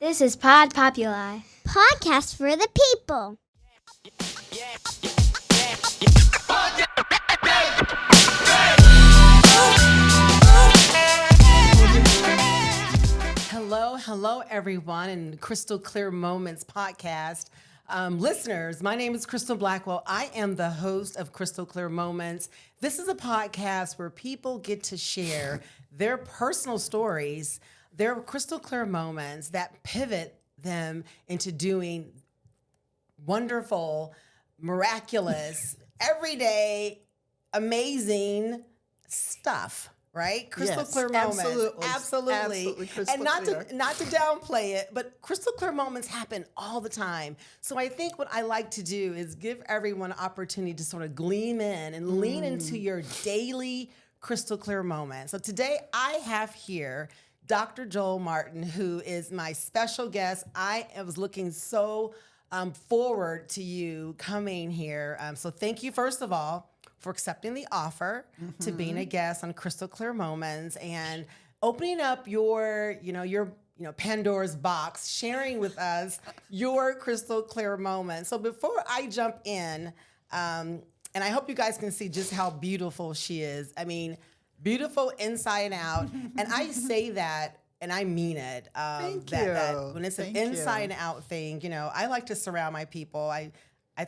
This is Pod Populi. Podcast for the people. Hello, everyone, and Crystal Clear Moments podcast. Listeners, my name is Crystal Blackwell. I am the host of Crystal Clear Moments. This is a podcast where people get to share their personal stories, their crystal clear moments that pivot them into doing wonderful, miraculous, everyday, amazing stuff. Right? Crystal clear moments. Absolutely. Crystal and not clear. not to downplay it, but crystal clear moments happen all the time. So I think what I like to do is give everyone an opportunity to sort of gleam in and lean into your daily crystal clear moment. So today I have here Dr. Joel Martin, who is my special guest. I was looking so forward to you coming here. So thank you, first of all, for accepting the offer to being a guest on Crystal Clear Moments and opening up your Pandora's box, sharing with us your crystal clear moments. So before I jump in, and I hope you guys can see just how beautiful she is. I mean, beautiful inside and out. And I say that, and I mean it. Thank that you. when it's an Thank you. inside and out thing, I like to surround my people.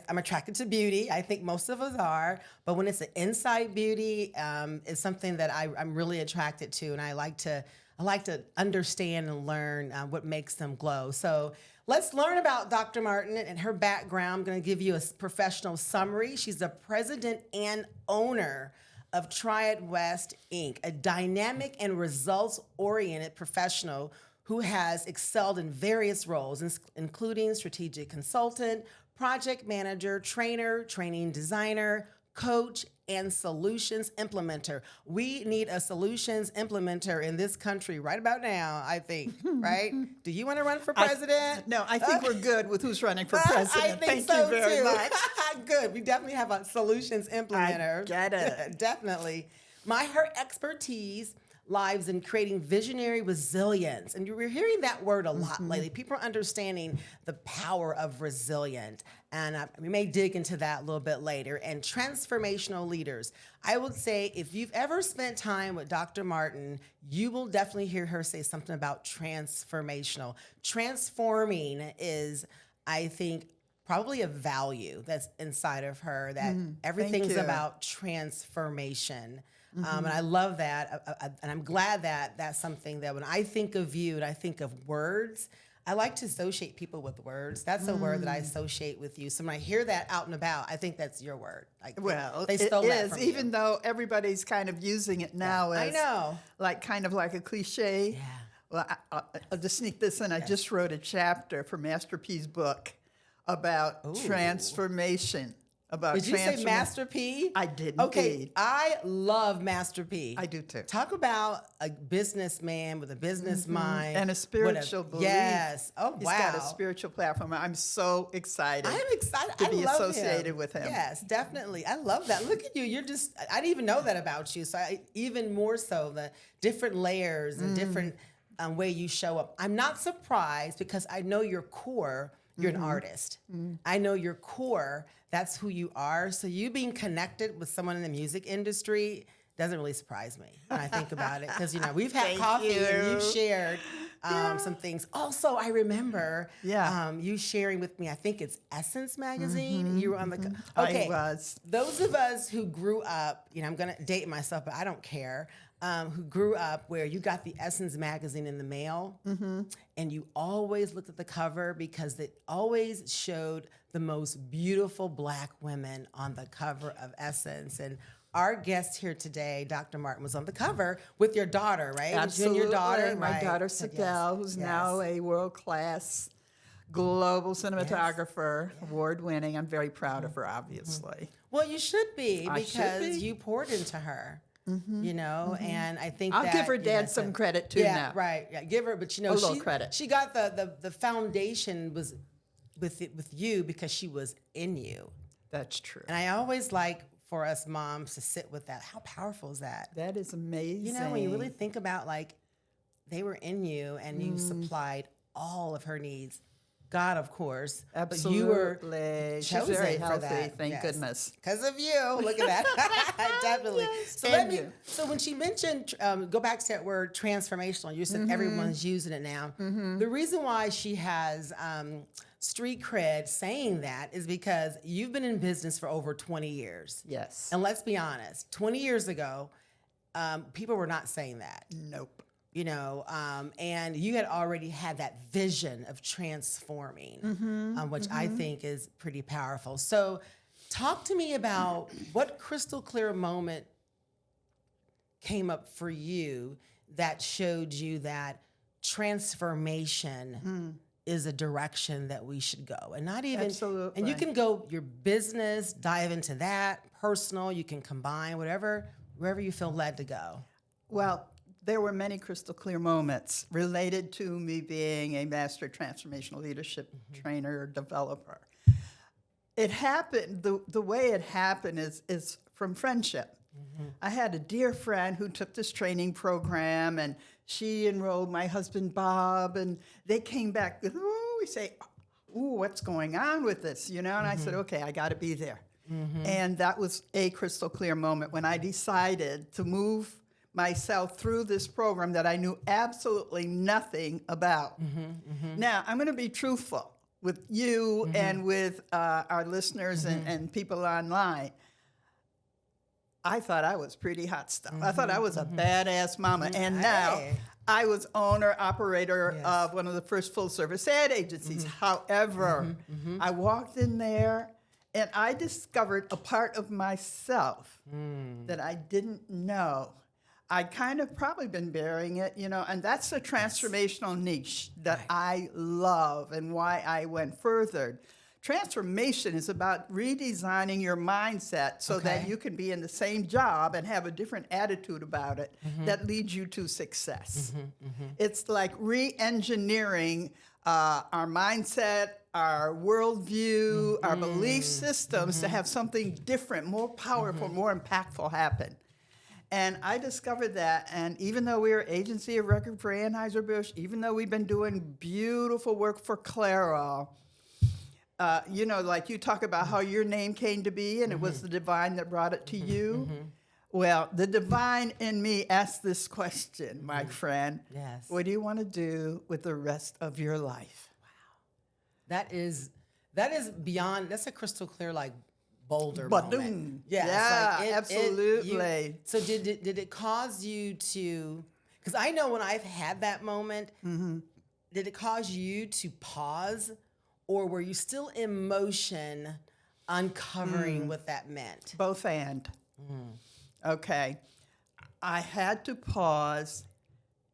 I'm attracted to beauty. I think most of us are. But when it's an inside beauty, it's something that I'm really attracted to, and I like to understand and learn what makes them glow. So let's learn about Dr. Martin and her background. I'm going to give you a professional summary. She's the president and owner of Triad West, Inc., a dynamic and results-oriented professional who has excelled in various roles, including strategic consultant, project manager, trainer, training designer, coach, and solutions implementer. We need a solutions implementer in this country right about now, I think, right? Do you want to run for president? No, I think we're good with who's running for president. I think Thank so you very too. much. Good. We definitely have a solutions implementer. I get it. Definitely. Her expertise lives in creating visionary resilience. And we're hearing that word a lot lately. People are understanding the power of resilient. And we may dig into that a little bit later. And transformational leaders. I would say if you've ever spent time with Dr. Martin, you will definitely hear her say something about transformational. Transforming is, I think, probably a value that's inside of her, that everything's you. about transformation. And I love that. And I'm glad that that's something that when I think of you and I think of words, I like to associate people with words. That's a word that I associate with you. So when I hear that out and about, I think that's your word. Like Well, they stole it that is, from even you. though everybody's kind of using it now I as know. kind of like a cliche. Yeah. Well, I'll just sneak this in. I just wrote a chapter for Master P's book about transformation. Did you say Master P? I did Okay, indeed. I love Master P. I do too. Talk about a businessman with a business mind. And a spiritual belief. Yes. Oh, He's wow. got a spiritual platform. I'm so excited. I'm excited to I be love associated with him. Yes, definitely. I love that. Look at you. I didn't even know that about you. So even more so, the different layers and different way you show up. I'm not surprised because I know your core. You're an artist. I know your core. That's who you are. So you being connected with someone in the music industry doesn't really surprise me when I think about it. Because, we've had Thank coffee and you. you've shared some things. Also, I remember you sharing with me, I think it's Essence magazine. You were on the, okay. I was. Those of us who grew up, I'm going to date myself, but I don't care, who grew up where you got the Essence magazine in the mail and you always looked at the cover because it always showed the most beautiful Black women on the cover of Essence. And our guest here today, Dr. Martin, was on the cover with your daughter, right? Absolutely. You and your daughter, My right? daughter, Sidel, who's now a world-class global cinematographer, award-winning. I'm very proud of her, obviously. Well, you should be I should because be. you poured into her. And I think I'll that, give her dad some credit too now. Right. Yeah, give her, but A little credit. She got the foundation was with you because she was in you. That's true. And I always like for us moms to sit with that. How powerful is that? That is amazing. When you really think about like they were in you and you supplied all of her needs. God, of course. Absolutely. But you were She's chosen very for healthy, that. thank goodness. Because of you. Look at that. Definitely. So so when she mentioned, go back to that word transformational, you said everyone's using it now. The reason why she has street cred saying that is because you've been in business for over 20 years. Yes. And let's be honest, 20 years ago, people were not saying that. Nope. You know, and you had already had that vision of transforming, which I think is pretty powerful. So talk to me about what crystal clear moment came up for you that showed you that transformation is a direction that we should go, and not even, Absolutely. and you can go your business, dive into that, personal, you can combine wherever you feel led to go. Well, there were many crystal clear moments related to me being a master transformational leadership trainer or developer. It happened, the way it happened is from friendship. I had a dear friend who took this training program, and she enrolled my husband, Bob, and they came back, we say, what's going on with this, you know? And I said, okay, I got to be there. And that was a crystal clear moment when I decided to move myself through this program that I knew absolutely nothing about. Now, I'm going to be truthful with you and with our listeners and people online. I thought I was pretty hot stuff. I thought I was a badass mama. And now I was owner, operator of one of the first full-service ad agencies. However, I walked in there and I discovered a part of myself that I didn't know. I'd kind of probably been bearing it, you know, and that's a transformational niche that I love and why I went further. Transformation is about redesigning your mindset so that you can be in the same job and have a different attitude about it that leads you to success. It's like re-engineering our mindset, our worldview, our belief systems to have something different, more powerful, more impactful happen. And I discovered that, and even though we were agency of record for Anheuser-Busch, even though we've been doing beautiful work for Clairol, you know, like you talk about how your name came to be, and it was the divine that brought it to you. Well, the divine in me asked this question, my friend. Yes. What do you want to do with the rest of your life? That is beyond, that's a crystal clear, like, boulder Ba-doom. moment. Yeah, it's like absolutely. So did it cause you to, because I know when I've had that moment, did it cause you to pause, or were you still in motion uncovering what that meant? Both and. Okay. I had to pause,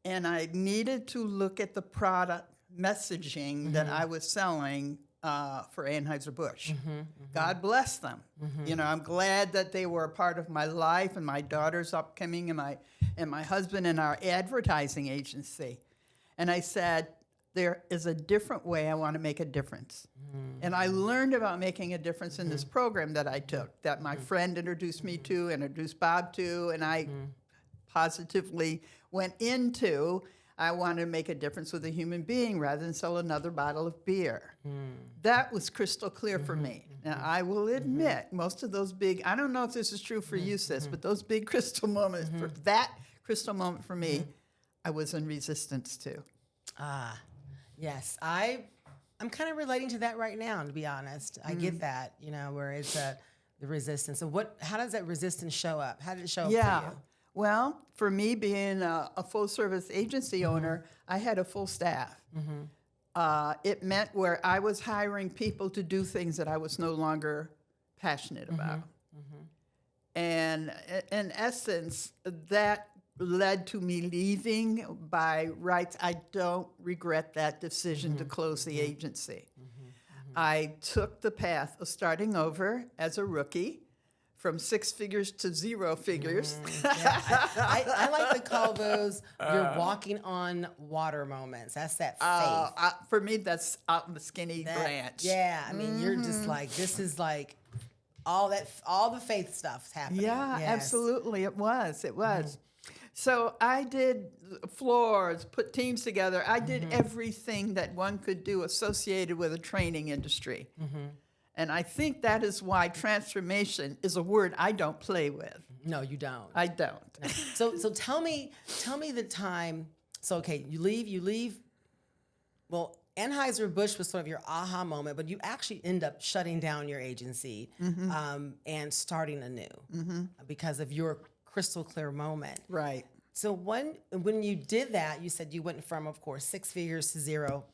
and I needed to look at the product messaging that I was selling for Anheuser-Busch. God bless them. You know, I'm glad that they were a part of my life and my daughter's upcoming and my husband and our advertising agency. And I said, there is a different way I want to make a difference. And I learned about making a difference in this program that I took, that my friend introduced me to, introduced Bob to, and I positively went into. I wanted to make a difference with a human being rather than sell another bottle of beer. That was crystal clear for me. Now, I will admit, most of those big, I don't know if this is true for you, sis, but those big crystal moments, for that crystal moment for me, I was in resistance to. Yes, I'm kind of relating to that right now, to be honest. I get that, you know, where it's the resistance. So how does that resistance show up? How did it show up for you? Well, for me being a full-service agency owner, I had a full staff. It meant where I was hiring people to do things that I was no longer passionate about. And in essence, that led to me leaving by rights. I don't regret that decision to close the agency. I took the path of starting over as a rookie, from 6 figures to 0 figures. I like to call those you're walking on water moments. That's that faith. For me, that's out in the skinny branch. Yeah, I mean, you're just like, this is like all the faith stuff's happening. Yeah, Yes. absolutely, it was. So I did floors, put teams together. I did everything that one could do associated with a training industry. And I think that is why transformation is a word I don't play with. No, you don't. I don't. No. So tell me the time. So okay, you leave. Well, Anheuser-Busch was sort of your aha moment, but you actually end up shutting down your agency and starting anew because of your crystal clear moment. Right. So when you did that, you said you went from, of course, 6 figures to zero.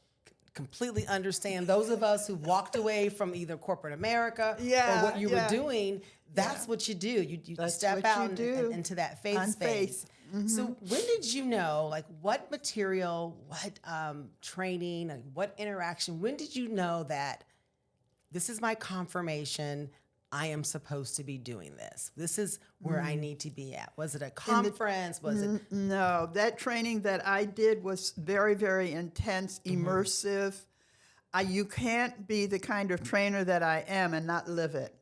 Completely understand those of us who walked away from either corporate America or what you were doing. That's what you do. You step out into that faith space. So when did you know, like, what material, what training, like, what interaction? When did you know that this is my confirmation? I am supposed to be doing this. This is where I need to be at. Was it a conference? Was it? No, that training that I did was very, very intense, immersive. You can't be the kind of trainer that I am and not live it.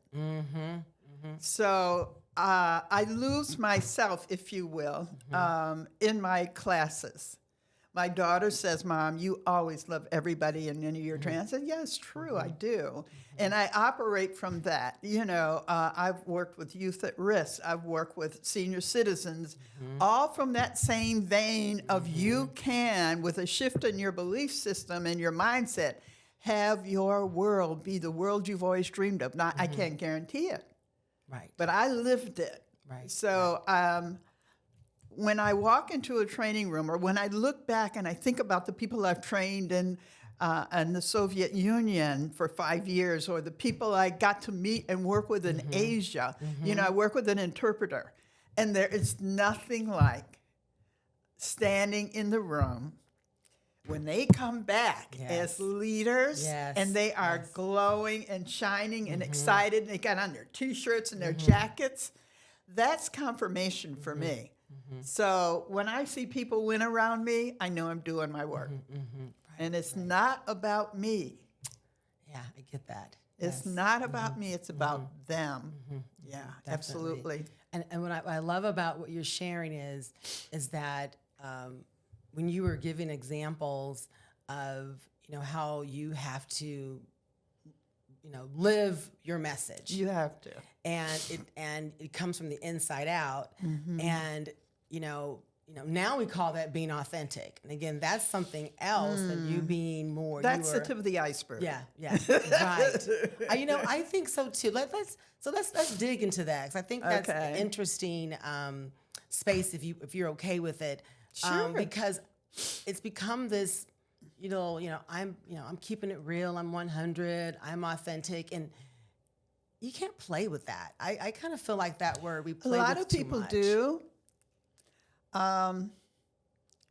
So I lose myself, if you will, in my classes. My daughter says, Mom, you always love everybody in any of your training. I said, yeah, it's true, I do. And I operate from that. You know, I've worked with youth at risk. I've worked with senior citizens, all from that same vein of you can, with a shift in your belief system and your mindset, have your world be the world you've always dreamed of. Now, I can't guarantee it. Right. But I lived it. Right. So when I walk into a training room, or when I look back and I think about the people I've trained in the Soviet Union for 5 years, or the people I got to meet and work with in Asia, you know, I work with an interpreter. And there is nothing like standing in the room when they come back as leaders and they are glowing and shining and excited, and they got on their T-shirts and their jackets. That's confirmation for me. So when I see people win around me, I know I'm doing my work. And it's not about me. Yeah, I get that. It's not about me. It's about them. Yeah, Definitely. absolutely. And what I love about what you're sharing is that when you were giving examples of, you know, how you have to, you know, live your message. You have to. And it comes from the inside out. And, you know, now we call that being authentic. And again, that's something else than you being more. That's the tip of the iceberg. Yeah, right. You know, I think so too. Let's dig into that, because I think that's an interesting space if you're okay with it. Sure. Because it's become this, I'm keeping it real. I'm 100. I'm authentic, and you can't play with that. I kind of feel like that word we play with too much. A lot of people do.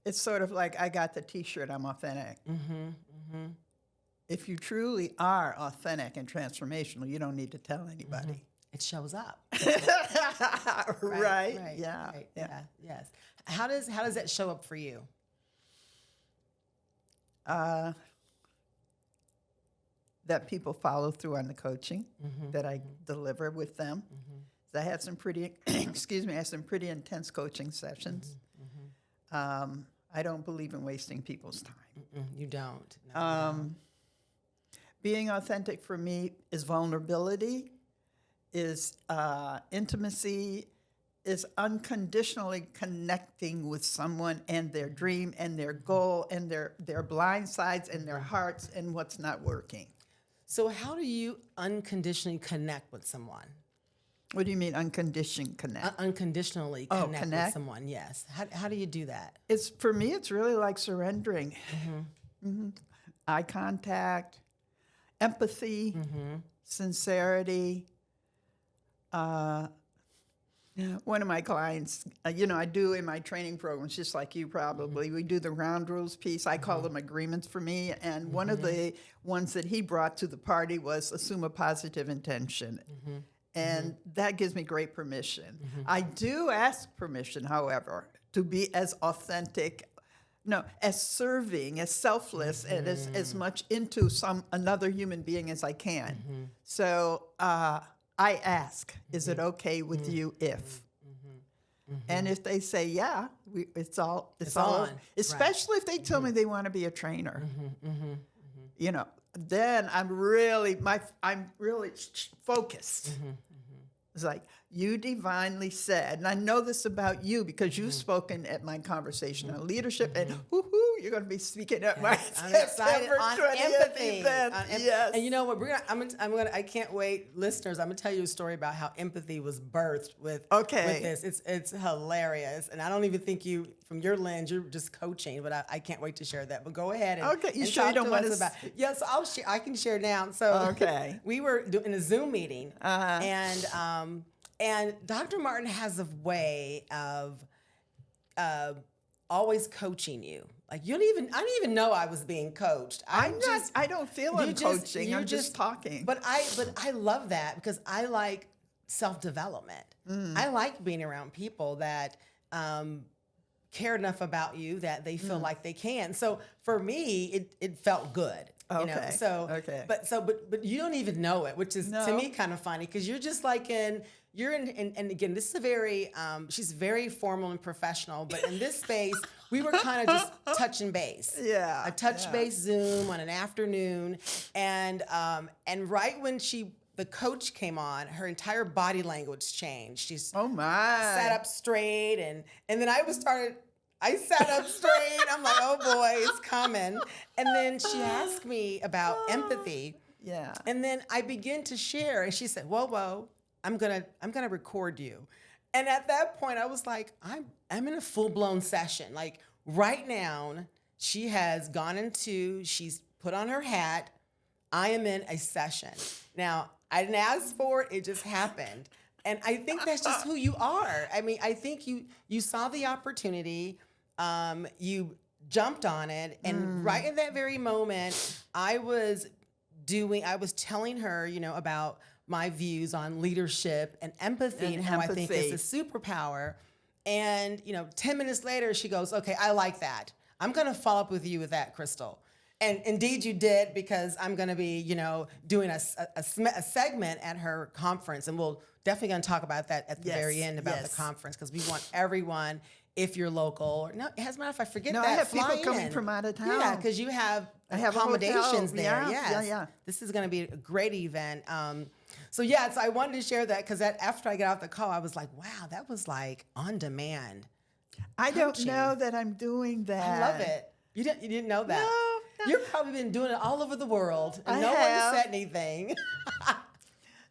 It's sort of like, I got the T-shirt, I'm authentic. If you truly are authentic and transformational, you don't need to tell anybody. It shows up. Right. Yes. How does that show up for you? That people follow through on the coaching that I deliver with them. So I had some pretty, pretty intense coaching sessions. I don't believe in wasting people's time. You don't. No, you don't. Being authentic for me is vulnerability, is intimacy, is unconditionally connecting with someone and their dream and their goal and their blind sides and their hearts and what's not working. So how do you unconditionally connect with someone? What do you mean unconditioned connect? Unconditionally connect with someone, yes. How do you do that? For me, it's really like surrendering. Eye contact, empathy, sincerity. One of my clients, I do in my training programs, just like you probably, we do the ground rules piece. I call them agreements for me. And one of the ones that he brought to the party was assume a positive intention. And that gives me great permission. I do ask permission, however, to be as authentic, as serving, as selfless, and as much into another human being as I can. So I ask, is it okay with you if? And if they say, yeah, it's all It's all on. over. Especially if they tell me they want to be a trainer. You know, then I'm really focused. It's like, you divinely said, and I know this about you because you've spoken at my conversation on leadership, and woohoo, you're going to be speaking at my I'm excited September on 20th empathy. event. Yes. And you know what? I can't wait, listeners. I'm gonna tell you a story about how empathy was birthed with this. It's hilarious, and I don't even think you, from your lens, you're just coaching. But I can't wait to share that. But go ahead. You and sure you talk don't want to? about? Yes, I'll share. I can share now. So we were in a Zoom meeting, and Dr. Martin has a way of always coaching you. Like I didn't even know I was being coached. I don't feel I'm coaching. I'm just talking. But I love that because I like self-development. I like being around people that care enough about you that they feel like they can. So for me, it felt good. You know? But you don't even know it, which is to me kind of funny because you're just like and again, this is a very, she's very formal and professional, but in this space, we were kind of just touching base. Yeah. A touch base Zoom on an afternoon. And right when the coach came on, her entire body language changed. She's sat up straight and then I sat up straight. I'm like, oh boy, it's coming. And then she asked me about empathy. Yeah. And then I began to share, and she said, whoa, I'm gonna record you. And at that point, I was like, I'm in a full-blown session. Like right now, she's put on her hat. I am in a session. Now, I didn't ask for it, it just happened. And I think that's just who you are. I mean, I think you saw the opportunity, you jumped on it, and right in that very moment, I was telling her, about my views on leadership and empathy and how I think it's a superpower. And, 10 minutes later, she goes, okay, I like that. I'm going to follow up with you with that, Crystal. And indeed you did, because I'm going to be, doing a segment at her conference. And we'll definitely going to talk about that at the very end about the conference, because we want everyone, if you're local. No, as a matter of fact, forget that. I have fly people coming in. from out of town. Yeah, because you have a accommodations hotel. there. Yeah. This is going to be a great event. So I wanted to share that because after I got off the call, I was like, wow, that was like on demand. I don't know that I'm doing that. I love it. You didn't know that? No. You've probably been doing it all over the world, and no one said anything.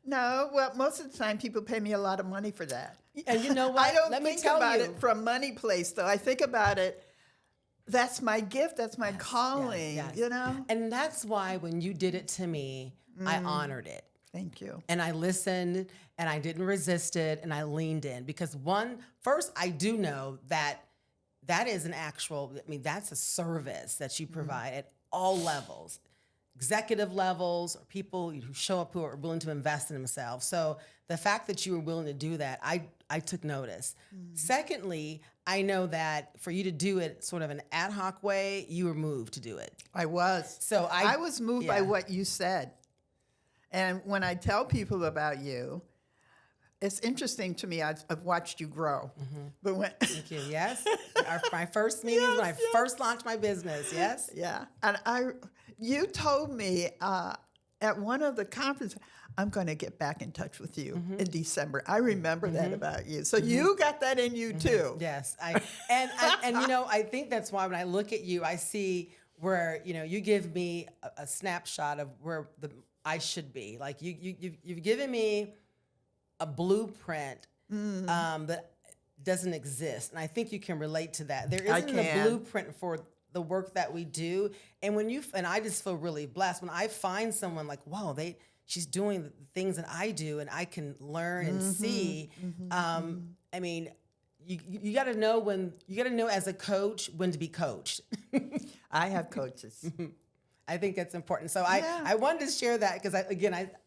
No, well, most of the time people pay me a lot of money for that. And you know what? I don't Let me think tell about you. it from money place, though. I think about it, that's my gift, that's my calling, yes. And that's why when you did it to me, I honored it. Thank you. And I listened, and I didn't resist it, and I leaned in. Because first, I do know that is that's a service that you provide at all levels. Executive levels, or people who show up who are willing to invest in themselves. So the fact that you were willing to do that, I took notice. Secondly, I know that for you to do it sort of an ad hoc way, you were moved to do it. I was. So I was moved by what you said. And when I tell people about you, it's interesting to me. I've watched you grow. But Thank you. Yes. My first meeting when I first launched my business. Yes. Yeah. And you told me at one of the conferences, I'm going to get back in touch with you in December. I remember that about you. So you got that in you too. Yes. I think that's why when I look at you, I see where, you give me a snapshot of where I should be. Like you've given me a blueprint that doesn't exist. And I think you can relate to that. There isn't a blueprint for the work that we do. And and I just feel really blessed when I find someone like, wow, she's doing the things that I do, and I can learn and see. I mean, you got to know as a coach when to be coached. I have coaches. I think that's important. So I wanted to share that because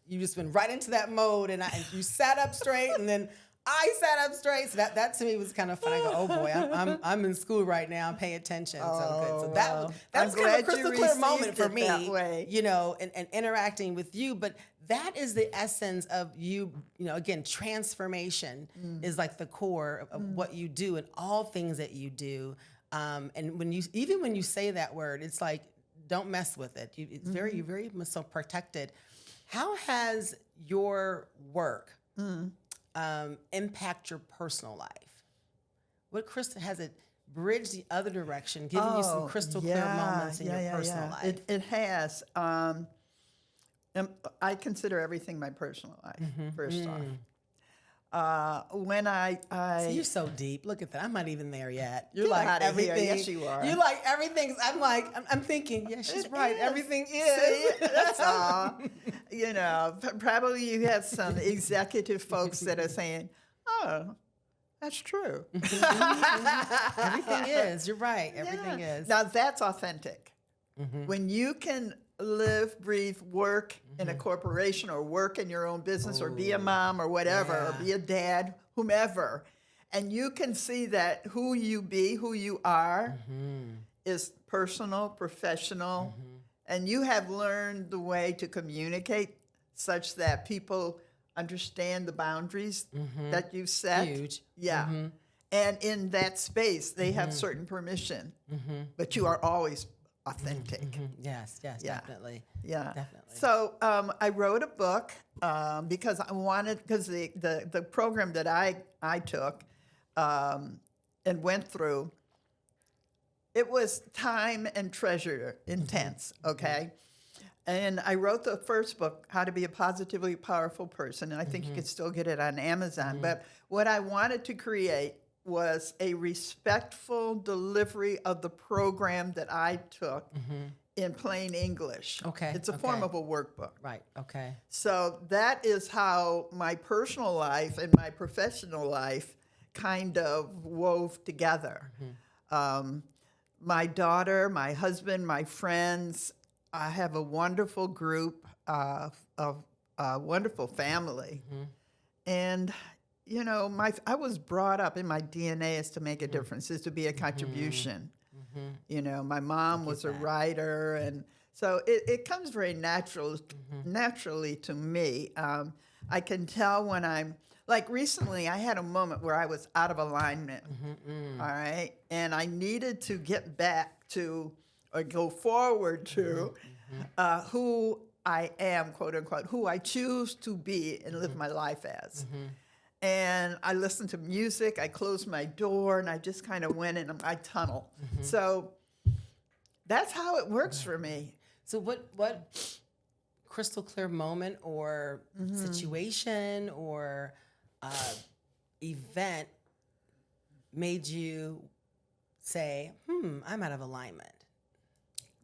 you just went right into that mode, and you sat up straight, and then I sat up straight. So that to me was kind of fun. I go, oh boy, I'm in school right now. Pay attention. So good. So that was kind of a crystal clear moment for me. That way. You know, and interacting with you. But that is the essence of you. You know, again, transformation is like the core of what you do and all things that you do. And when you say that word, it's like, don't mess with it. It's you're very so protected. How has your work impact your personal life? What has it bridged the other direction, giving you some crystal clear moments in your personal life? It has. I consider everything my personal life, first off. When So you're so deep. Look at that. I'm not even there yet. You're Get like outta here. everything. Yes, you are. You're like everything. I'm thinking. Yeah, she's right. is. Everything is. See, that's all. You know, probably you have some executive folks that are saying, "Oh, that's true." Everything is. You're right. Everything is. Now that's authentic. When you can live, breathe, work in a corporation or work in your own business or be a mom or whatever, or be a dad, whomever, and you can see that who you are is personal, professional, and you have learned the way to communicate such that people understand the boundaries that you set. Huge. Yeah. And in that space, they have certain permission, but you are always authentic. Yes, definitely. Yeah. Definitely. So I wrote a book because the program that I took and went through, it was time and treasure intense, okay? And I wrote the first book, How to Be a Positively Powerful Person, and I think you can still get it on Amazon. But what I wanted to create was a respectful delivery of the program that I took in plain English. Okay. It's a form of a workbook. Right. Okay. So that is how my personal life and my professional life kind of wove together. My daughter, my husband, my friends, I have a wonderful group of a wonderful family. And you know, I was brought up in my DNA is to make a difference, is to be a contribution. You know, my mom was a writer, and so it comes very naturally to me. I can tell when I'm, like recently I had a moment where I was out of alignment, all right? And I needed to get back to, or go forward to who I am, quote unquote, who I choose to be and live my life as. And I listened to music, I closed my door, and I just kind of went in my tunnel. So that's how it works for me. So what crystal clear moment or situation or event made you say, I'm out of alignment?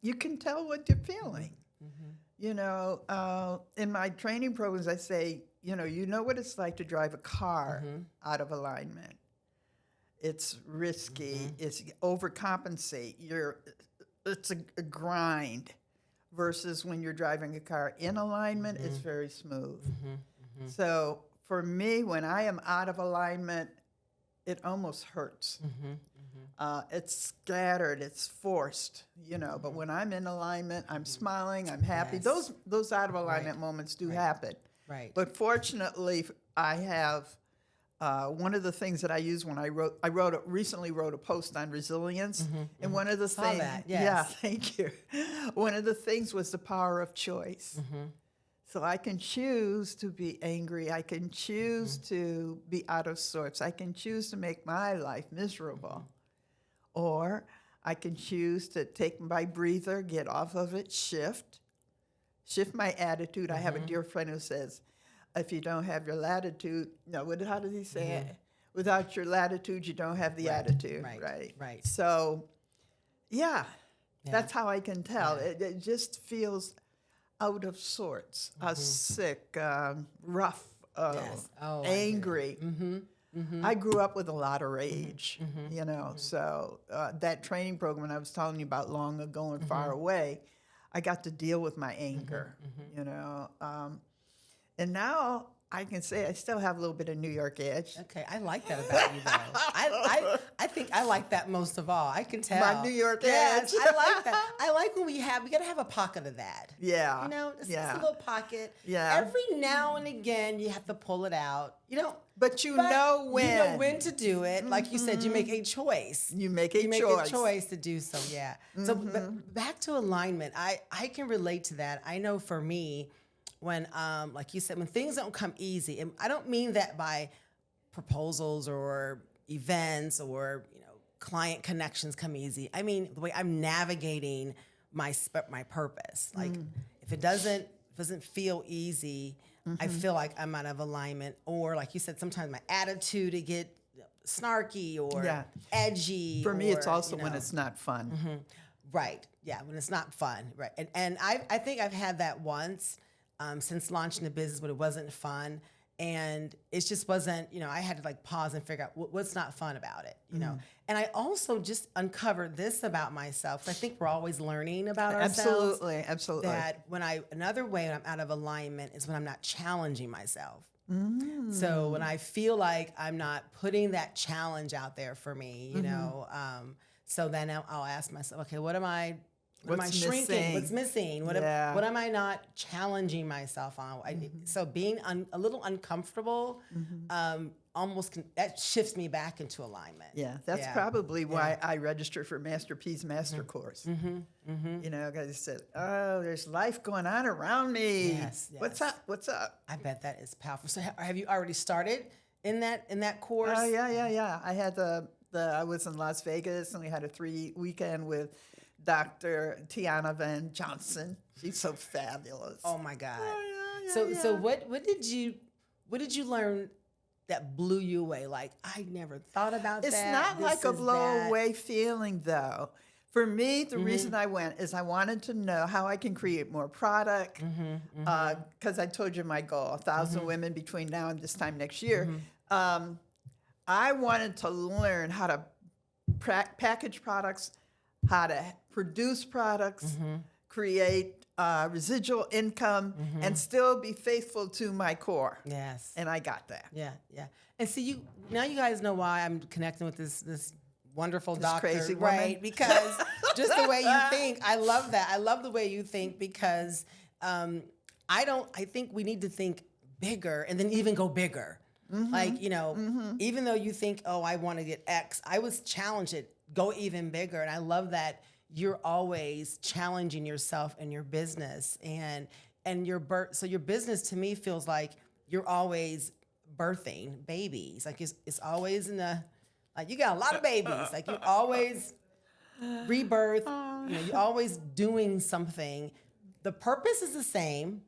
You can tell what you're feeling. You know, in my training programs, I say, you know what it's like to drive a car out of alignment. It's risky. It's overcompensate. It's a grind. Versus when you're driving a car in alignment, it's very smooth. So for me, when I am out of alignment, it almost hurts. It's scattered, it's forced, you know. But when I'm in alignment, I'm smiling, I'm happy. Yes. Those out of alignment moments do happen. Right. But fortunately, I have one of the things that I use when I recently wrote a post on resilience, and one of the things, that, yes. yeah, thank you. One of the things was the power of choice. So I can choose to be angry. I can choose to be out of sorts. I can choose to make my life miserable, or I can choose to take my breather, get off of it, shift my attitude. I have a dear friend who says, if you don't have your latitude, no, how does he say it? Without your latitude, you don't have the attitude, right? So, yeah, that's how I can tell. It just feels out of sorts, sick, rough, angry. I grew up with a lot of rage, you know, so that training program I was telling you about long ago and far away, I got to deal with my anger, you know. And now I can say I still have a little bit of New York edge. Okay, I like that about you, though. I think I like that most of all. I can tell. My New York yes, edge. I like that. I like when we gotta have a pocket of that. Yeah. You know, just Yeah. a little pocket. Yeah. Every now and again, you have to pull it out. You don't. But you know when. You know when to do it. Like you said, you make a choice. You make a You make choice. a choice to do so, yeah. So but back to alignment, I can relate to that. I know for me, when like you said, when things don't come easy, and I don't mean that by proposals or events or client connections come easy. I mean the way I'm navigating my purpose. Like if it doesn't feel easy, I feel like I'm out of alignment. Or like you said, sometimes my attitude to get snarky or edgy. For me, it's or, also when it's not fun. Right. Yeah, when it's not fun. Right. And I think I've had that once since launching the business, but it wasn't fun. And it just wasn't, I had to like pause and figure out what's not fun about it, you know. And I also just uncovered this about myself. I think we're always learning about ourselves. Absolutely. That another way when I'm out of alignment is when I'm not challenging myself. So when I feel like I'm not putting that challenge out there for me, you know, so then I'll ask myself, okay, what am I shrinking? Missing? What's missing? What am I not challenging myself on? So being a little uncomfortable almost that shifts me back into alignment. Yeah, that's probably why I registered for Master P's Master Course. You know, because I said, oh, there's life going on around me. Yes. What's up? What's up? I bet that is powerful. So have you already started in that course? Oh, yeah. I had I was in Las Vegas and we had a 3 weekend with Dr. Tiana Van Johnson. She's so fabulous. Oh my God. Yeah. So what did you learn that blew you away? Like, I never thought about It's that. not like a blow away feeling though. For me, the reason I went is I wanted to know how I can create more product. Because I told you my goal, 1,000 women between now and this time next year. I wanted to learn how to package products, how to produce products, create residual income, and still be faithful to my core. Yes. And I got that. Yeah. And see, you guys know why I'm connecting with this wonderful doctor, crazy woman. right? Because just the way you think, I love that. I love the way you think because I think we need to think bigger and then even go bigger. Like, even though you think, oh, I want to get X, I was challenged it, go even bigger. And I love that you're always challenging yourself in your business and so your business to me feels like you're always birthing babies. Like it's always like you got a lot of babies. Like you always rebirth, you're always doing something. The purpose is the same,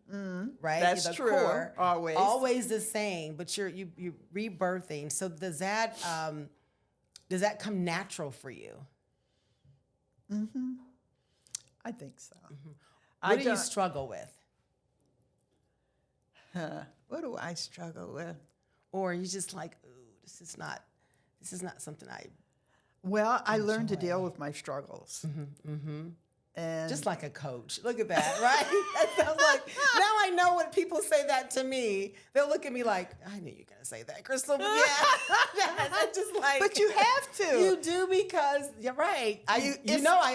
right? That's the true. Core, Always. Always the same, but you're rebirthing. So does that come natural for you? I think so. What do you struggle with? What do I struggle with? Or you just like, ooh, this is not something I Well, I learned to deal with my struggles. And just like a coach. Look at that, right? That sounds like, now I know when people say that to me, they'll look at me like, I knew you were going to say that, Crystal. But yeah. I'm just like. But you have to. You do because, you're right. I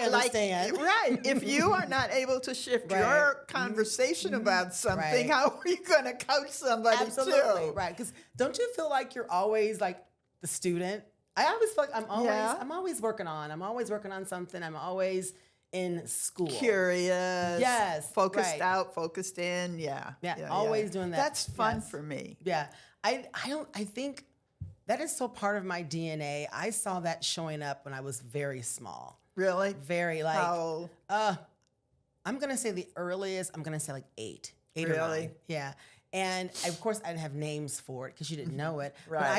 understand. Right. If you are not able to shift your conversation about something, how are you going to coach somebody Absolutely, too? right. Because don't you feel like you're always like the student? I always feel like I'm always working on something. I'm always in school. Curious. Yes. Focused out, focused in. Yeah. Always doing that. That's fun for me. Yeah. I think that is so part of my DNA. I saw that showing up when I was very small. Really? Very like How old? I'm gonna say the earliest, I'm gonna say like 8 or 9. Yeah. And of course, I didn't have names for it because you didn't know it. Right. But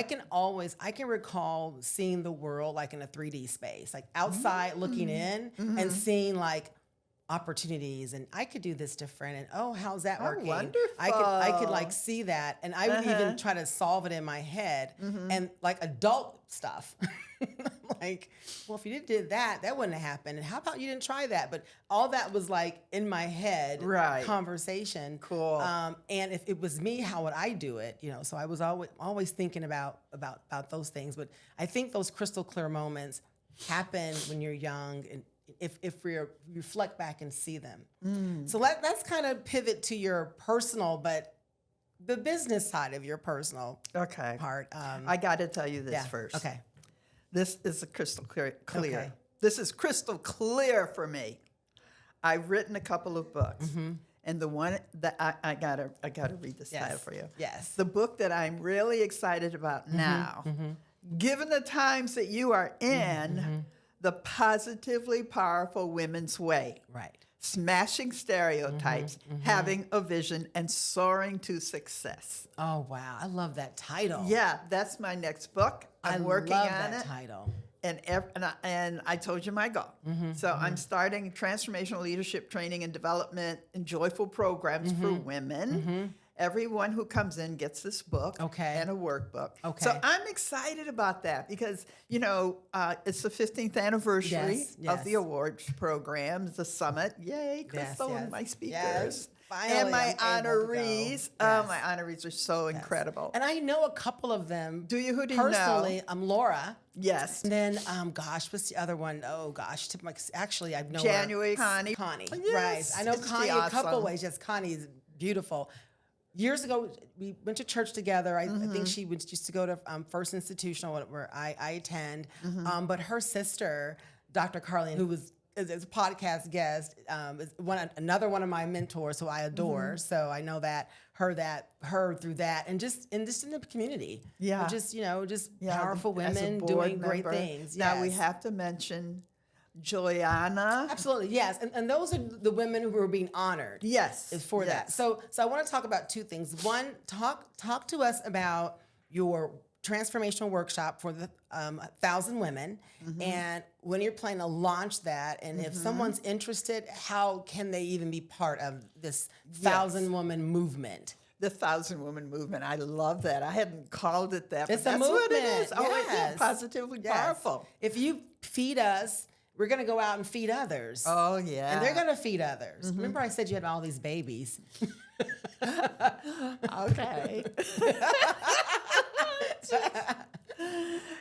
I can recall seeing the world like in a 3D space, like outside looking in and seeing like opportunities. And I could do this different. And oh, how's that working? Wonderful. I could like see that. And I would even try to solve it in my head and like adult stuff. like, well, if you did that, that wouldn't have happened. And how about you didn't try that? But all that was like in my head, Right. conversation. Cool. And if it was me, how would I do it? So I was always thinking about those things. But I think those crystal clear moments happen when you're young, and if we reflect back and see them. So let's kind of pivot to your personal, but the business side of your personal Okay. part. I got to tell you this first. Okay. This is a crystal clear. Okay. This is crystal clear for me. I've written a couple of books, and the one that I gotta read this title for you. Yes. The book that I'm really excited about now, given the times that you are in, The Positively Powerful Women's Way. Right. Smashing stereotypes, having a vision, and soaring to success. Oh, wow. I love that title. Yeah, that's my next book. I'm working love on that it. title. And I told you my goal. So I'm starting transformational leadership training and development and joyful programs for women. Everyone who comes in gets this book and a workbook. Okay. So I'm excited about that because, it's the 15th anniversary of the awards program, the summit. Yay, Crystal and my speakers. Yes. Finally, and my I'm able to go. honorees. Yes. Oh, my honorees are so incredible. And I know a couple of them. Do you? Who do you know? Personally, I'm Laura. Yes. And then, what's the other one? Oh, gosh. Actually, I know January, her. Connie. Right. Yes. I know Isn't she Connie a couple awesome? ways. Yes, Connie is beautiful. Years ago, we went to church together. I think she used to go to First Institutional, where I attend. But her sister, Dr. Carlene, who is a podcast guest, is another one of my mentors who I adore. So I know her through that, and just in the community. Yeah. Just powerful as a women board doing great member. things. Now we Yes. have to mention Joanna. Absolutely, yes, and those are the women who are being honored. Yes, is for that. yes. So I want to talk about two things. One, talk to us about your transformational workshop for the 1,000 women, and when you're planning to launch that, and if someone's interested, how can they even be part of this 1,000 woman movement? The 1,000 Woman Movement. I love that. I hadn't called it that. It's but a that's movement. what it is. Oh, Yes. yeah, positively Yes. powerful. If you feed us, we're going to go out and feed others. Oh, yeah. And they're going to feed others. Remember I said you had all these babies. Okay.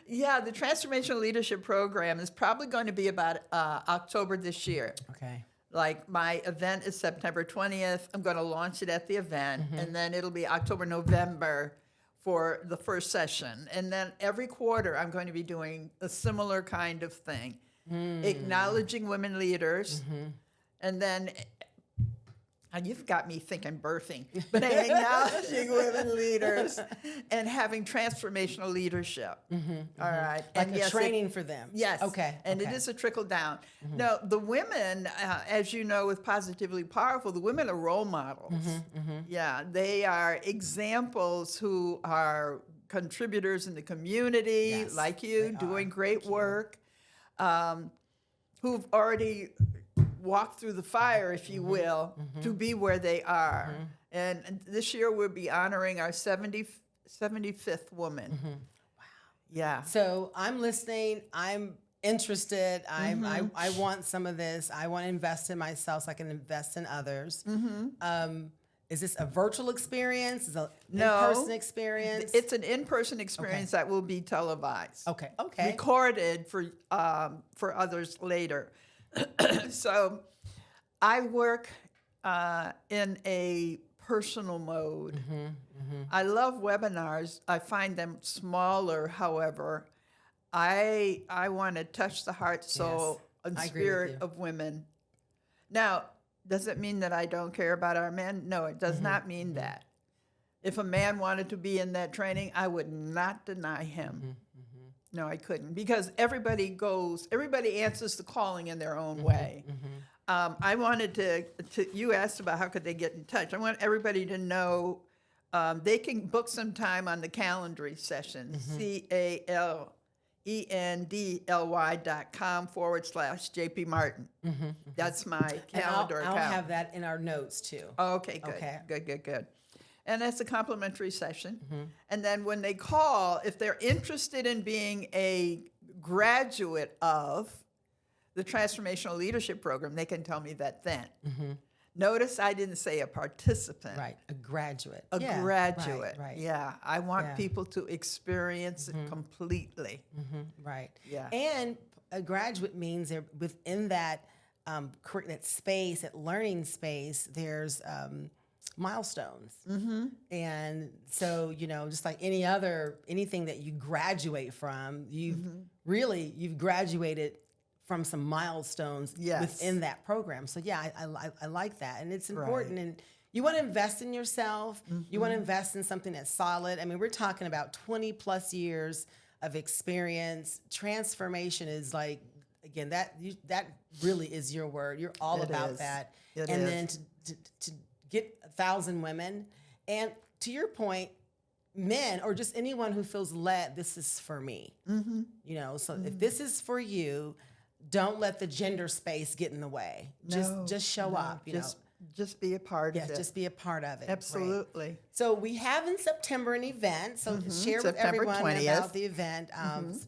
Yeah, the Transformational Leadership Program is probably going to be about October this year. Okay. Like my event is September 20th. I'm going to launch it at the event, and then it'll be October, November for the first session. And then every quarter, I'm going to be doing a similar kind of thing, acknowledging women leaders, and then you've got me thinking birthing, but acknowledging women leaders and having transformational leadership. All right. Like and a yes, training for them. Yes. Okay. And okay. it is a trickle down. Now, the women, as you know, with Positively Powerful, the women are role models. Yeah, they are examples who are contributors in the community, Yes, like you, they doing are. great work, who've already walked through the fire, if you will, to be where they are. And this year we'll be honoring our 75th woman. Wow. Yeah. So I'm listening. I'm interested. I want some of this. I want to invest in myself so I can invest in others. Is this a virtual experience? Is it an in-person experience? It's an in-person experience that will be televised. Okay. Okay. Recorded for others later. So I work in a personal mode. I love webinars. I find them smaller, however. I want to touch the heart, soul, and I agree with spirit you. of women. Now, does it mean that I don't care about our men? No, it does not mean that. If a man wanted to be in that training, I would not deny him. No, I couldn't, because everybody answers the calling in their own way. I wanted to, you asked about how could they get in touch. I want everybody to know they can book some time on the Calendly session, CALENDLY.com/JP Martin. That's my calendar I'll account. have that in our notes too. Oh, okay, good. Okay. Good. And that's a complimentary session. And then when they call, if they're interested in being a graduate of the Transformational Leadership Program, they can tell me that then. Notice I didn't say a participant. Right, a graduate. A Yeah, graduate. Right. Yeah, I want Yeah. people to experience it completely. Right. Yeah. And a graduate means they're within that that space, that learning space. There's milestones, and so just like anything that you graduate from, you've graduated from some milestones Yes. within that program. So yeah, I like that, and it's important. And you want to invest in yourself. You want to invest in something that's solid. I mean, we're talking about 20 plus years of experience. Transformation is like, again, that really is your word. You're all It about is. that. It and is. then to get 1,000 women, and to your point, men or just anyone who feels led, this is for me. So if this is for you, don't let the gender space get in the way. Just show up. Just be a part of it. Just be a part of it. Right. Absolutely. So we have in September an event. So share with September everyone 20th. about the event,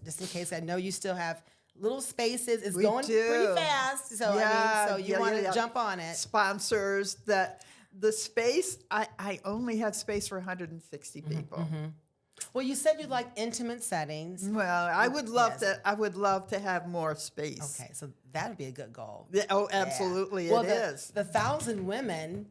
just in case. I know you still have little spaces. It's We going do. pretty fast. So you want to jump on it. Sponsors that the space. I only have space for 160 people. Well, you said you like intimate settings. Well, I would love Yes. to. I would love to have more space. Okay, so that would be a good goal. Yeah, oh, absolutely, Well, it is. the 1,000 women.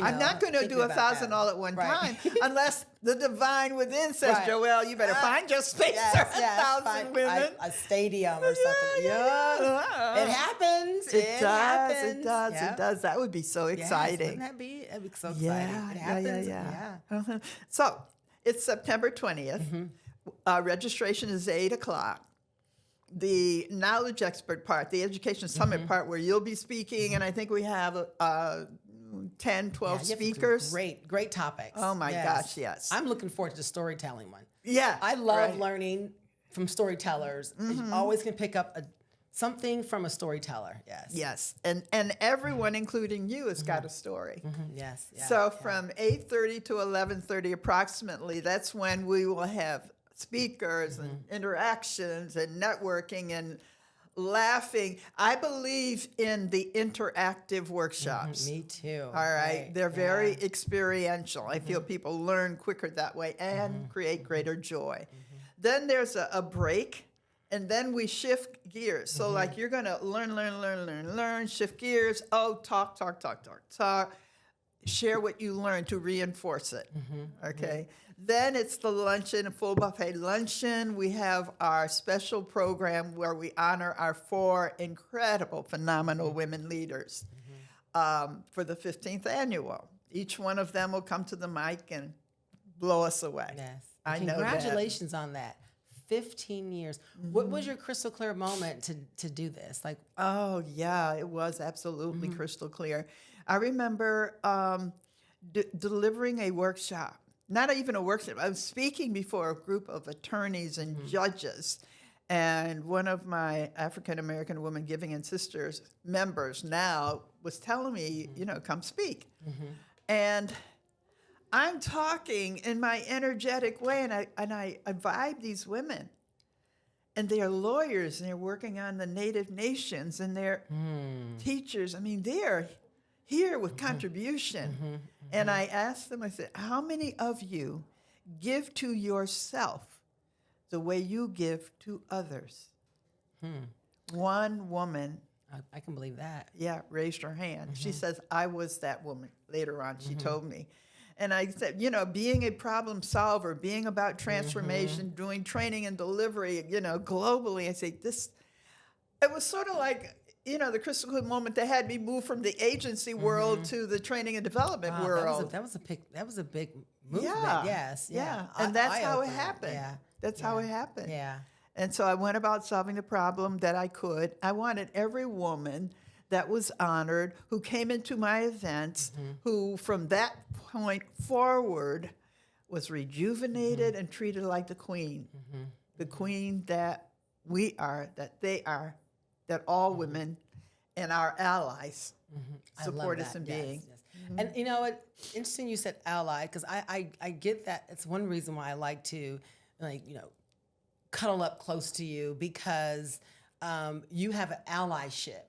I'm not going to thinking do about 1,000 that. all at one Right. time, unless the divine within says, Right. "Joelle, you better find your space for 1,000 find women." a stadium or something. Yeah. It happens. It does. happens. It does. Yep. It does. That would be so Yes, exciting. wouldn't that be? It'd be so exciting. Yeah, It happens. yeah. Uh-huh. So it's September 20th. Registration is 8:00. The knowledge expert part, the education summit part, where you'll be speaking, and I think we have 10, 12 You have speakers. Great topics. Oh my gosh, yes. I'm looking forward to the storytelling one. Yeah, I love right. learning from storytellers. You always can pick up something from a storyteller. Yes. Yes, and everyone, including you, has got a story. Yes. Yeah, So from 8:30 to 11:30 approximately, that's when we will have speakers and interactions and networking and laughing. I believe in the interactive workshops. Me too. All right. They're very experiential. I feel people learn quicker that way and create greater joy. Then there's a break, and then we shift gears. So like you're going to learn, shift gears. Oh, talk. Share what you learned to reinforce it. Okay. Then it's the luncheon, a full buffet luncheon. We have our special program where we honor our 4 incredible, phenomenal women leaders for the 15th annual. Each one of them will come to the mic and blow us away. Yes. I know that. Congratulations on that. 15 years. What was your crystal clear moment to do this? Like, Oh, yeah, it was absolutely crystal clear. I remember delivering a workshop, not even a workshop. I was speaking before a group of attorneys and judges, and one of my African-American Women Giving and Sisters members now was telling me, come speak. And I'm talking in my energetic way, and I vibe these women. And they are lawyers, and they're working on the Native nations, and they're teachers. I mean, they're here with contribution. And I asked them, I said, how many of you give to yourself the way you give to others? One woman, I can believe that. raised her hand. She says, I was that woman. Later on, she told me. And I said, being a problem solver, being about transformation, doing training and delivery, globally, I say it was sort of like, the crystal clear moment that had me move from the agency world to the training and development world. That was a big movement. Yeah. Yes. Yeah. And that's how it Eye-opener. happened. Yeah. That's how it happened. Yeah. And so I went about solving the problem that I could. I wanted every woman that was honored, who came into my events, who from that point forward was rejuvenated and treated like the queen. The queen that we are, that they are, that all women and our allies support us in being. Yes. And it's interesting you said ally, because I get that. It's one reason why I like to cuddle up close to you because you have an allyship.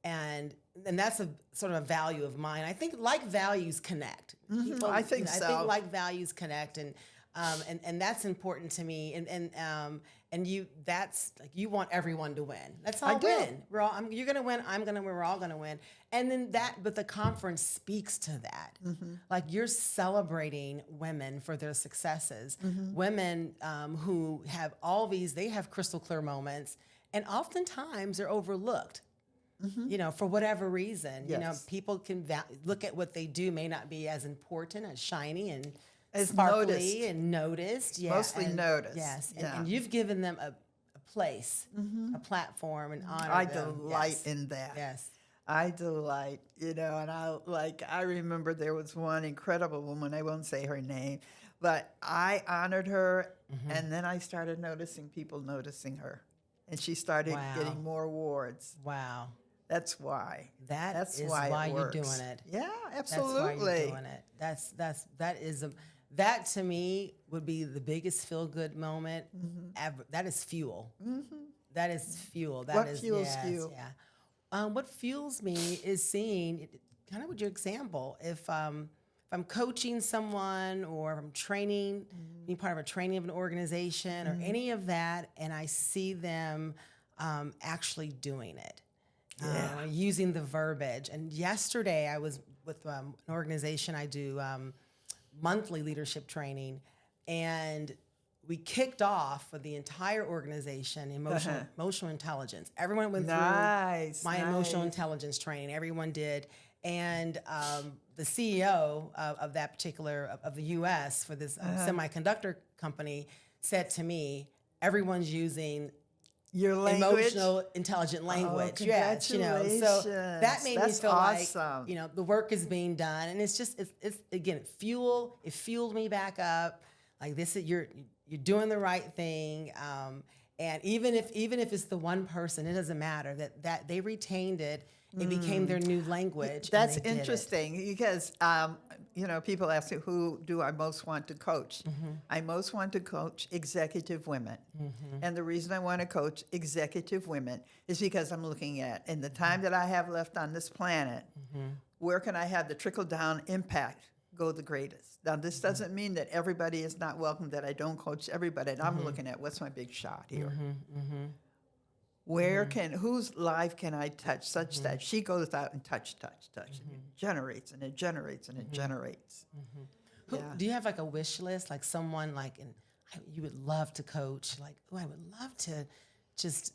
And that's a sort of a value of mine. I think like values connect. People, I think so. I think like values connect, and that's important to me. And you, that's like you want everyone to win. Let's all I do. win. We're all. You're gonna win. I'm gonna win. We're all gonna win. And then but the conference speaks to that. Like you're celebrating women for their successes. Women who have all these. They have crystal clear moments, and oftentimes they're overlooked. You know, for whatever reason, you know, people can look at what they do may not be as important, as shiny and As sparkly noticed. and noticed. Yeah, Mostly and, noticed. Yes, Yeah. and you've given them a place, a platform, and honor I them. delight Yes. in that. Yes. I delight, you know, and I remember there was one incredible woman, I won't say her name, but I honored her, and then I started noticing people noticing her, and she started Wow. getting more awards. Wow. That's why. That's it why you're works. doing it. Yeah, That's absolutely. why you're doing it. That to me would be the biggest feel good moment ever. That is fuel. That is fuel. What fuels you? Yeah. What fuels me is seeing kind of with your example. If I'm coaching someone or if I'm training, being part of a training of an organization or any of that, and I see them actually doing it. Using the verbiage. And yesterday I was with an organization I do monthly leadership training, and we kicked off for the entire organization emotional intelligence. Everyone went through my emotional intelligence training. Everyone did. And the CEO of that particular, of the U.S. for this semiconductor company said to me, everyone's using Your language? emotional intelligent language. Oh, yes, you know. So that made me feel awesome. like, you know, the work is being done, and it's just it's again it fueled me back up. Like this is you're doing the right thing. And even if it's the one person, it doesn't matter that they retained it. It became their new language. That's and they did it. interesting because, you know, people ask me, who do I most want to coach? I most want to coach executive women. And the reason I want to coach executive women is because I'm looking at, in the time that I have left on this planet, where can I have the trickle-down impact go the greatest? Now, this doesn't mean that everybody is not welcome, that I don't coach everybody. And I'm looking at what's my big shot here. Where whose life can I touch such that she goes out and touch, and it generates and it generates and it generates. Do you have like a wish list, like someone like you would love to coach? Like, oh, I would love to just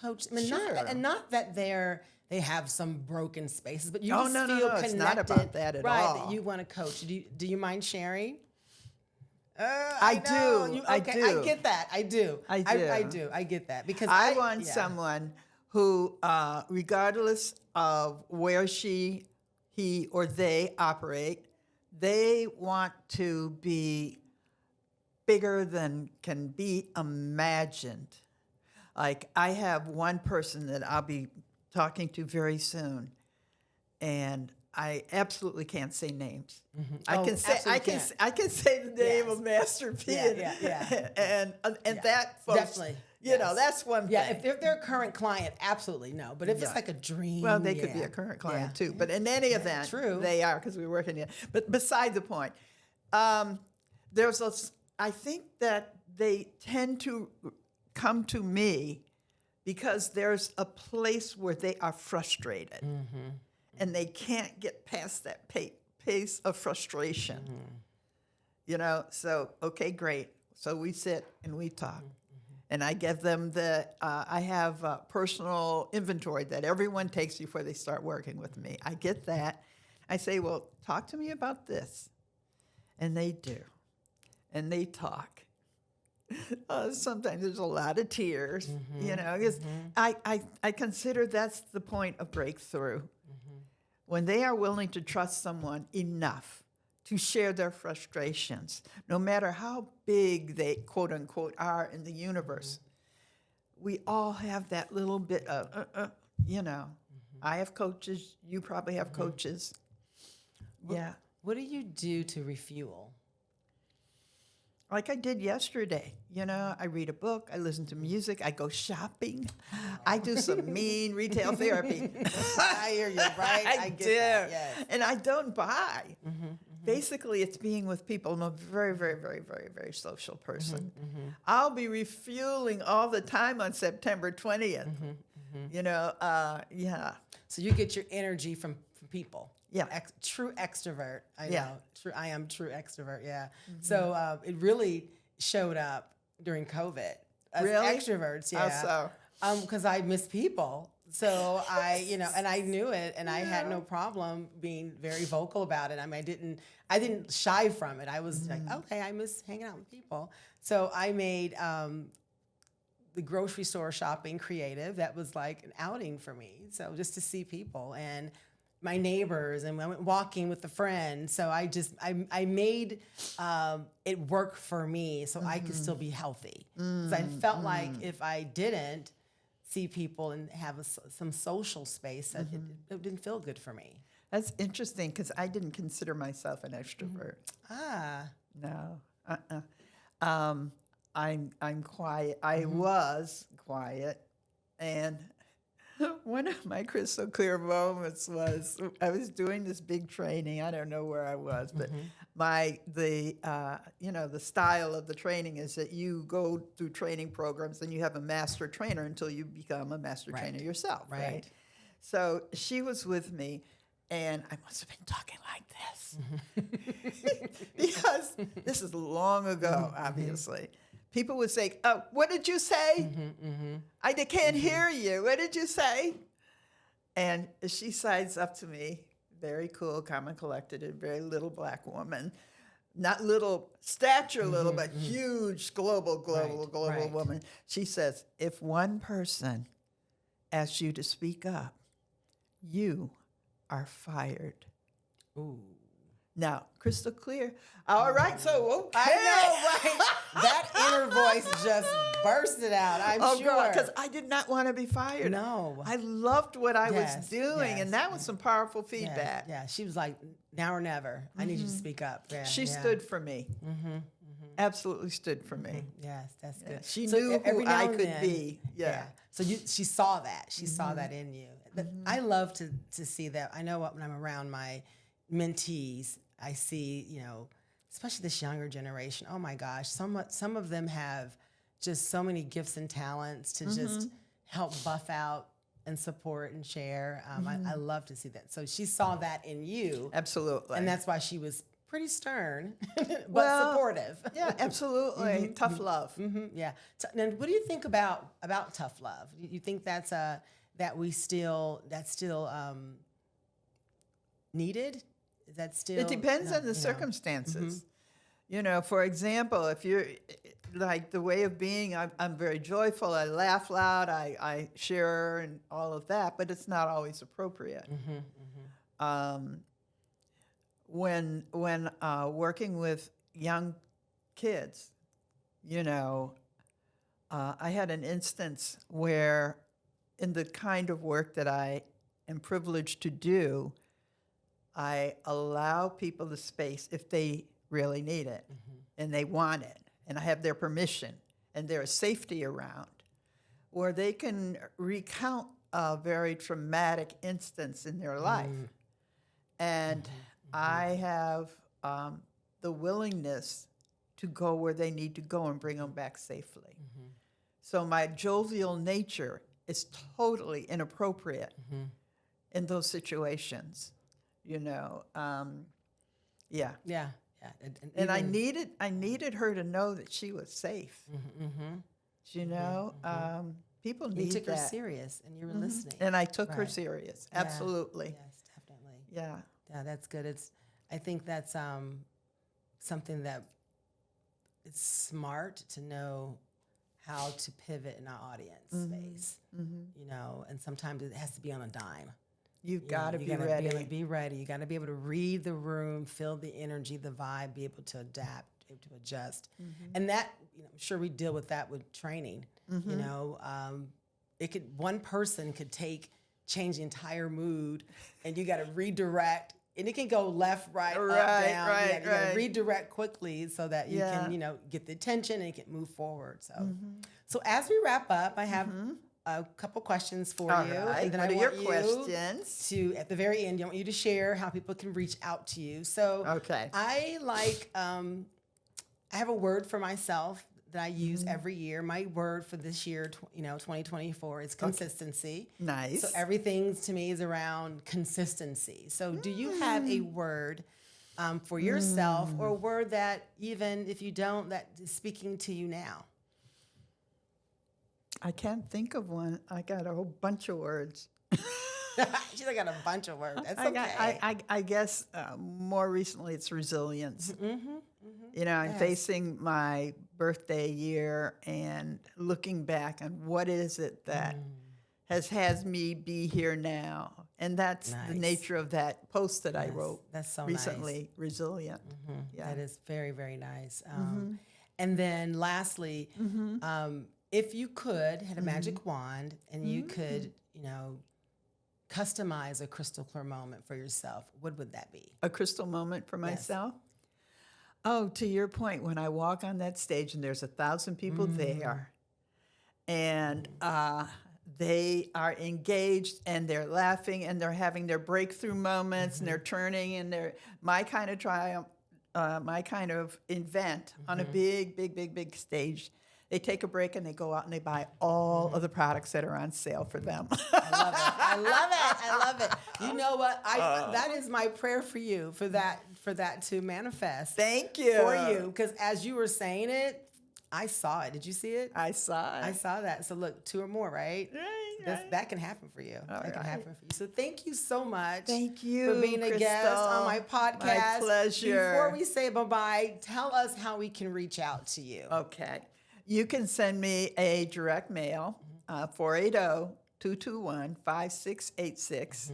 coach. I mean, Sure. not that they have some broken spaces, but you Oh, just no, feel connected. it's not about that at right, all. That you want to coach. Do you mind sharing? I do. I get that. I do. I do. I get that because I want someone who, regardless of where he, or they operate, they want to be bigger than can be imagined. Like I have one person that I'll be talking to very soon, and I absolutely can't say names. I can say the name of Master P. And that folks, definitely. You know, that's one thing. Yeah, if they're a current client, absolutely no. But if it's like a dream, well, they could be a current client too. But in any event, they are because we're working here. But beside the point, I think that they tend to come to me because there's a place where they are frustrated. And they can't get past that pace of frustration. You know, so, okay, great. So we sit and we talk. And I give them I have a personal inventory that everyone takes before they start working with me. I get that. I say, well, talk to me about this. And they do. And they talk. Sometimes there's a lot of tears, you know, because I consider that's the point of breakthrough. When they are willing to trust someone enough to share their frustrations, no matter how big they, quote unquote, are in the universe, we all have that little bit of, you know, I have coaches, you probably have coaches. What do you do to refuel? like I did yesterday. You know, I read a book, I listen to music, I go shopping, I do some mean retail therapy. I hear you, right? I get do. that, yes. And I don't buy. Basically, it's being with people. I'm a very, very, very, very, very social person. I'll be refueling all the time on September 20th. You know, yeah. So you get your energy from people. Yeah. True extrovert. I Yeah. know. I am true extrovert. Yeah. So it really showed up during COVID. As Really? extroverts. Yeah. How so? Because I miss people. So and I knew it, and I had no problem being very vocal about it. I mean, I didn't shy from it. I was like, okay, I miss hanging out with people. So I made the grocery store shopping creative. That was like an outing for me. So just to see people and my neighbors, and I went walking with a friend. So I made it work for me, so I could still be healthy. Because I felt like if I didn't see people and have some social space, that it didn't feel good for me. That's interesting because I didn't consider myself an extrovert. No. I'm quiet. I was quiet, and one of my crystal clear moments was I was doing this big training. I don't know where I was, but the style of the training is that you go through training programs and you have a master trainer until you become a master trainer yourself, right? So she was with me, and I must have been talking like this because this is long ago, obviously. People would say, "Oh, what did you say? I can't hear you. What did you say?" And she sides up to me, very cool, calm and collected, a very little black woman. Not little stature little, but huge global woman. She says, "If one person asks you to speak up, you are fired." Ooh. Now, crystal clear. All right, so okay. I know, right? That inner voice just bursted out, I'm sure. Because I did not want to be fired. No. I loved what I was doing, and that was some powerful Yeah, feedback. yeah. She was like, now or never. I need you to speak up. Yeah, She stood for me. Absolutely stood for me. Yes, that's good. She So knew every who now I and could then- be. Yeah. So she saw that. She saw that in you. I love to see that. I know when I'm around my mentees, I see, especially this younger generation. Oh my gosh, some of them have just so many gifts and talents to just help buff out and support and share. I love to see that. So she saw that in you. Absolutely. And that's why she was pretty stern, but Well, supportive. Yeah, absolutely. Tough love. Yeah. Now, what do you think about tough love? You think that's that's still needed? Is that still? It depends on the circumstances. For example, if you're like the way of being, I'm very joyful, I laugh loud, I share and all of that, but it's not always appropriate. When working with young kids, I had an instance where in the kind of work that I am privileged to do, I allow people the space if they really need it and they want it, and I have their permission and there's safety around, where they can recount a very traumatic instance in their life. And I have the willingness to go where they need to go and bring them back safely. So my jovial nature is totally inappropriate in those situations. Yeah. And I needed her to know that she was safe. People need you took that. her serious, and you were listening. And I took her serious. Absolutely. Yes, definitely. Yeah. Yeah, that's good. I think that's something that it's smart to know how to pivot in our audience space. And sometimes it has to be on a dime. You've got to be gotta ready. Be ready. You got to be able to read the room, feel the energy, the vibe, be able to adapt, able to adjust. And that, I'm sure we deal with that with training. One person could change the entire mood, and you got to redirect and it can go left, right, up, Right, down. right, You gotta right. redirect quickly so that you Yeah. can, get the attention and you can move forward. So, so as we wrap up, I have a couple questions for All you, right. and then What I are your want you questions? to, at the very end, I want you to share how people can reach out to you. So, Okay. I like, I have a word for myself that I use every year. My word for this year, 2024, is consistency. Nice. So everything to me is around consistency. So do you have a word for yourself, or a word that, even if you don't, that is speaking to you now? I can't think of one. I got a whole bunch of words. She's like, got a bunch of words. That's okay. I guess more recently it's resilience. I'm facing my birthday year and looking back on what is it that has me be here now. And that's the Nice. nature of that post that I Yes, wrote that's so recently, Resilient. Yeah. That is very, very nice. And then lastly, if you could, had a magic wand and you could, customize a crystal clear moment for yourself, what would that be? A crystal moment for myself? Oh, to your point, when I walk on that stage and there's 1,000 people there, and they are engaged and they're laughing and they're having their breakthrough moments and they're turning, and they're my kind of triumph, my kind of event on a big stage. They take a break and they go out and they buy all of the products that are on sale for them. I love it. I love it. I love it. You know what? That is my prayer for you, for that to manifest. Thank you. For you, because as you were saying it, I saw it. Did you see it? I saw it. I saw that. So look, 2 or more, right? Right. That can happen for you. That can happen for you. So thank you so much. Thank you, for being a guest Crystal. on my podcast. My pleasure. Before we say bye-bye, tell us how we can reach out to you. Okay. You can send me a direct mail, 480-221-5686,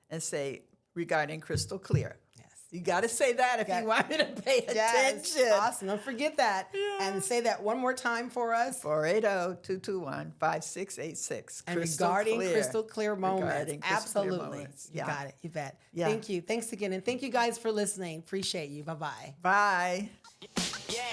and say, regarding Crystal Clear. Yes. You got to say that if you want me to pay attention. Awesome. Don't forget that. And say that one more time for us. 480-221-5686. And regarding crystal clear moments. Regarding crystal clear Absolutely. moments. You got it. You bet. Yeah. Thank you. Thanks again. And thank you guys for listening. Appreciate you. Bye-bye. Bye. Yeah.